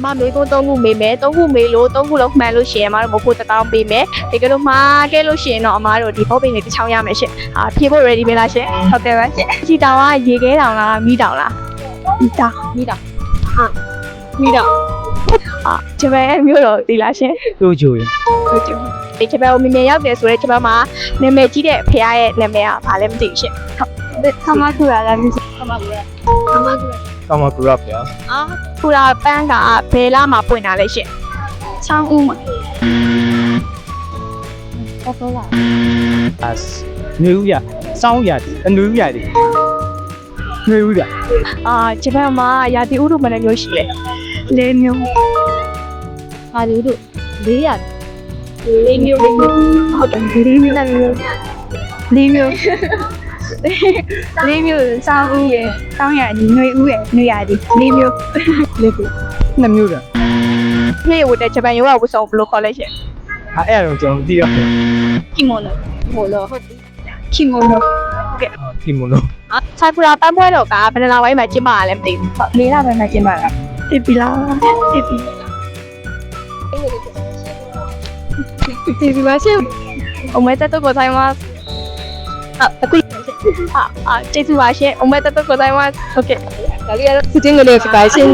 အမမေးခွန်း3ခုမေးမယ်3ခုမေးလို့3ခုလုံးမှန်လို့ရှိရင်အမတို့မဖို့1000ပေးမယ်တကယ်လို့မှားခဲ့လို့ရှိရင်တော့အမတို့ဒီဘောပင်လေးတစ်ချောင်းရမယ်ရှင်ဖြေဖို့ ready ပဲလားရှင်ဟုတ်တယ်ပါရှင်ကြည်တောင်ကရေခဲတောင်လားမီးတောင်လားမီးတောင်ဟာမီးတောင်ဂျပန်မြို့တော်ဒီလားရှင် တို့ချိုရင် ဒီဂျပန်ကိုမြင်မြင်ရောက်တယ်ဆိုတော့ဂျပန်မှာနာမည်ကြီးတဲ့ဖရားရဲ့နာမည်ကဘာလဲမသိဘူးရှင်ဟုတ်ခမကူရာလားမသိခမကူရာ ကာမဂုရဗျာ ခူရာပန်းကဘယ်လာမှာပွင့်တာလဲရှင်ချောင်းဦးမှာဟုတ်ကဲ့လား as နေဦးရစောင်းရအနွေဦးရတယ်နေဦးရ ဂျပန်မှာရာသီဥတုဘယ်နှမျိုးရှိလဲ၄မျိုးရာသီဥတု၄ရာ၄မျိုးဟုတ်တယ်၄မျိုးနဲ့မျိုး၄မျိုး၄မျိုးစောင်းဦးရယ်စောင်းရည်ຫນွေဦးရယ်ຫນွေရည်၄မျိုး၄မျိုး နှစ်မျိုးတာ ပြည့်ဝတဲ့ဂျပန်ယောဂဝတ်ဆောင်ဘယ်လိုခေါ်လဲရှင် အဲ့ဒါတော့ကျွန်တော်မသိတော့ဘူး ကီမိုနိုကီမိုနိုဟုတ်ကဲ့ ဒီမလို့ ဆာကူရာပန်းပွဲတော့ကဘယ်နှစ်လပိုင်းမှာကျင်းပရလဲမသိဘူး၄လပိုင်းမှာကျင်းပတာတိပီလာတိပီပါရှင်おめでとうございますအခုကျေးဇူးပါရှင်おめでとうございますဟုတ်ကဲ့ဒါလေးကတော့စတင်ကလေးဖြစ်ပါရှင်